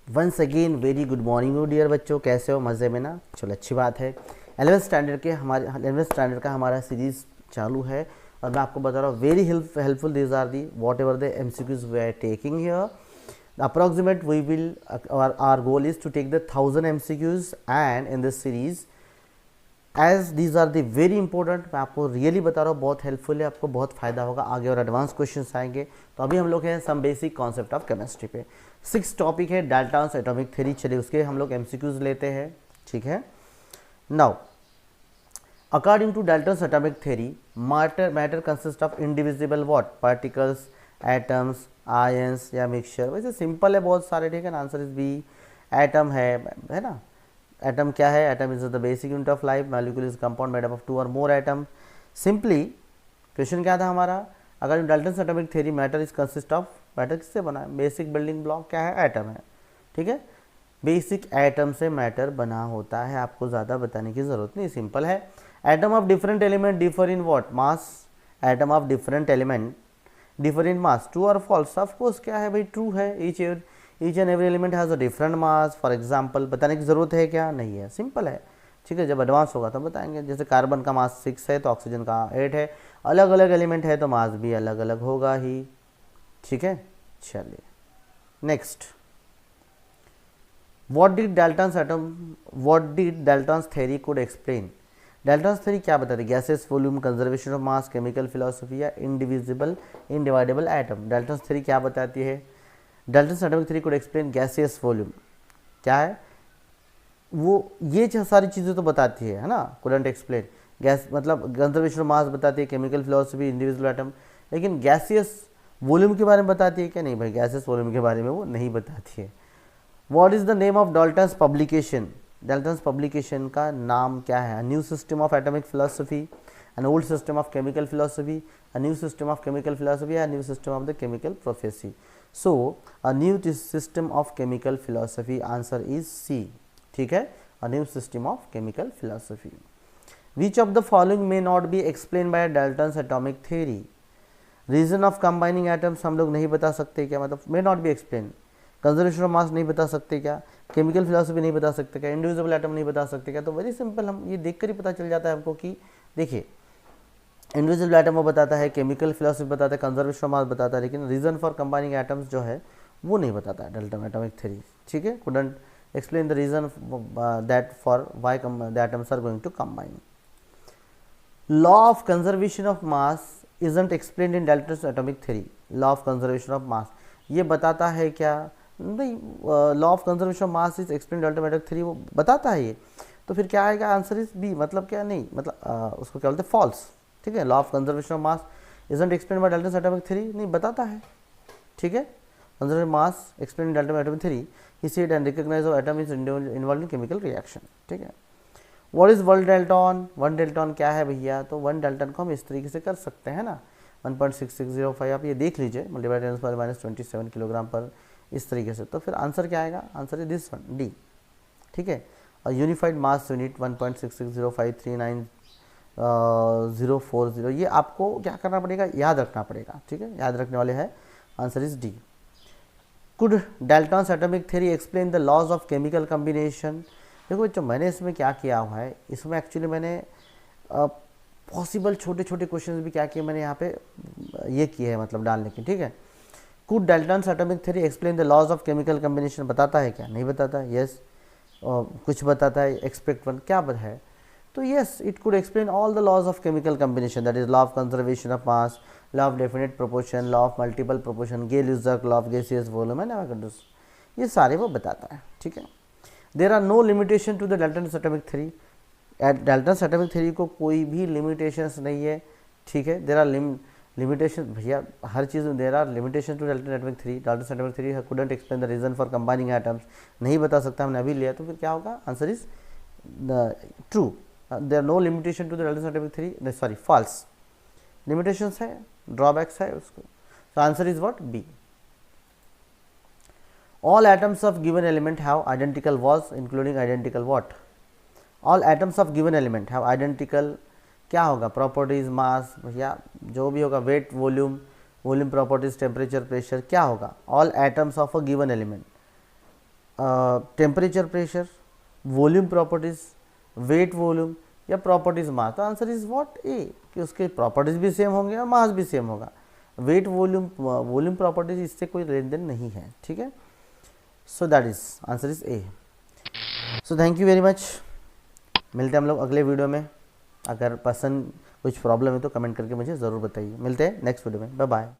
Once again very good morning हो dear बच्चों, कैसे हो? मज़े में ना? चलो अच्छी बात है। 11th स्टैंडर्ड का हमारा सीरीज़ चालू है और मैं आपको बता रहा हूँ very helpful these are the whatever the MCQs we are taking here approximate we will our goal is to take the 1000 MCQs and in this series as these are the very important. मैं आपको really बता रहा हूँ, बहुत helpful है, आपको बहुत फायदा होगा आगे और एडवांस क्वेश्चंस आएंगे। तो अभी हम लोग हैं some basic concept of chemistry पे। 6 टॉपिक है डाल्टन्स एटॉमिक थ्योरी। चलिए उसके हम लोग MCQs लेते हैं, ठीक है। Now according to Dalton's atomic theory matter consist of indivisible what particles, atoms, ions या मिक्सचर। वैसे सिंपल है बहुत सारे, ठीक है ना। आंसर इज बी, एटम है ना। एटम क्या है? Atom is the basic unit of life. Molecule is compound made up of 2 और मोर एटम। सिंपली क्वेश्चन क्या था हमारा? अगर Dalton's atomic theory matter is consist of, matter किससे बना है? बेसिक बिल्डिंग ब्लॉक क्या है? एटम है, ठीक है। बेसिक एटम से मैटर बना होता है, आपको ज़्यादा बताने की ज़रूरत नहीं, सिंपल है। Atom of different element differ in what? Mass. Atom of different element differ in mass. True और फॉल्स? ऑफ कोर्स क्या है भाई? ट्रू है। Each and every element has a different mass. For example बताने की ज़रूरत है क्या? नहीं है, सिंपल है, ठीक है। जब एडवांस होगा तो बताएंगे। जैसे कार्बन का मास 6 है तो ऑक्सीजन का 8 है। अलग अलग एलिमेंट है तो मास भी अलग अलग होगा ही, ठीक है। चलिए next, what did Dalton's theory could explain? Dalton's theory क्या बताती है? Gases, volume, conservation of mass, chemical philosophy या इनडिविजिबल इनडिवाइडेबल एटम। डाल्टन्स थ्योरी क्या बताती है? Dalton's atomic theory could explain gaseous volume. क्या है वो? ये सारी चीज़ें तो बताती है ना। कुडंट एक्सप्लेन गैस मतलब कंजर्वेशन ऑफ मास बताती है, केमिकल फिलोसफी, इंडिविजुअल एटम। लेकिन गैसियस वॉल्यूम के बारे में बताती है क्या? नहीं भाई, गैसियस वॉल्यूम के बारे में वो नहीं बताती है। What is the name of Dalton's publication? Dalton's publication का नाम क्या है? New system of atomic philosophy, an old system of chemical philosophy, a new system of chemical philosophy या new system of the chemical prophecy. So a new system of chemical philosophy, answer is C, ठीक है। A new system of chemical philosophy. Which of the following may not be explain by Dalton's atomic theory? Reason of combining atoms हम लोग नहीं बता सकते क्या? मतलब may not be explain. Conservation of mass नहीं बता सकते क्या? केमिकल फिलोसफी नहीं बता सकते क्या? इंडिविजुअल एटम नहीं बता सकते क्या? तो वेरी सिंपल, हम ये देखकर ही पता चल जाता है हमको कि देखिए इंडिविजुअल एटम वो बताता है, केमिकल फिलोसफी बताता है, कंजर्वेशन ऑफ मास बताता है, लेकिन रीजन फॉर कंबाइनिंग एटम्स जो है वो नहीं बताता है डाल्टन एटॉमिक थ्योरी, ठीक है। Couldn't explain the reason that for why the atoms are going to combine. Law of conservation of mass isn't explained in Dalton's atomic theory. Law of conservation of mass ये बताता है क्या? नहीं, law of conservation of mass is explain Dalton atomic theory, वो बताता है ये। तो फिर क्या आएगा? Answer is B. मतलब क्या? नहीं, मतलब उसको क्या बोलते हैं? फॉल्स, ठीक है। Law of conservation of mass isn't explain by Dalton atomic theory, नहीं बताता है, ठीक है। Conservation mass explain Dalton atomic theory, he said and recognise of atom is involve in chemical reaction, ठीक है। What is 1 Dalton? 1 डाल्टन क्या है भैया? तो 1 डाल्टन को हम इस तरीके से कर सकते हैं ना, 1.6605, आप ये देख लीजिए, मल्टीप्लाई 10 - 27 किलोग्राम पर, इस तरीके से। तो फिर आंसर क्या आएगा? Answer is this one, D, ठीक है। और यूनिफाइड मास यूनिट 1.660539 ये आपको क्या करना पड़ेगा? याद रखना पड़ेगा, ठीक है, याद रखने वाले हैं। Answer is D. Could Dalton's atomic theory explain the laws of chemical combination? देखो बच्चों, मैंने इसमें क्या किया हुआ है, इसमें एक्चुअली मैंने पॉसिबल छोटे छोटे क्वेश्चन भी क्या किए मैंने यहाँ पे ये किए हैं, मतलब डालने की, ठीक है। Could Dalton's atomic theory explain the laws of chemical combination? बताता है क्या? नहीं बताता है, यस। कुछ बताता है, एक्सपेक्ट वन क्या है? तो yes, it could explain all the laws of chemical combination, that is law of conservation of mass, law of definite proportion, law of multiple proportion, Gay Lussac law of gaseous volume and Avogadro's, ये सारे वो बताता है, ठीक है। There are no limitation to the Dalton's atomic theory. Dalton's atomic theory को कोई भी लिमिटेशंस नहीं है, ठीक है। देयर आर लिमिटेशन भैया, हर चीज़ में there are limitation to Dalton atomic theory. Dalton's atomic theory couldn't explain the reason for combining atoms, नहीं बता सकता, हमने अभी लिया, तो फिर क्या होगा? Answer is true. There are no limitation to the Dalton's atomic theory, sorry false, limitations है, ड्रॉबैक्स है उसको। तो answer is what? B. All atoms of given element have identical walls including identical what? All atoms of given element have identical क्या होगा? Properties, मास या जो भी होगा, weight, volume properties, temperature, pressure, क्या होगा? All atoms of a given element temperature pressure, volume properties, weight volume या properties mass, तो आंसर इज व्हाट ए, कि उसके प्रॉपर्टीज भी सेम होंगे और मास भी सेम होगा। वेट वॉल्यूम प्रॉपर्टीज इससे कोई लेन देन नहीं है, ठीक है। So that is answer is a. So thank you very much, मिलते हैं हम लोग अगले वीडियो में। अगर पसंद कुछ प्रॉब्लम है तो कमेंट करके मुझे ज़रूर बताइए। मिलते हैं नेक्स्ट वीडियो में, बाय बाय।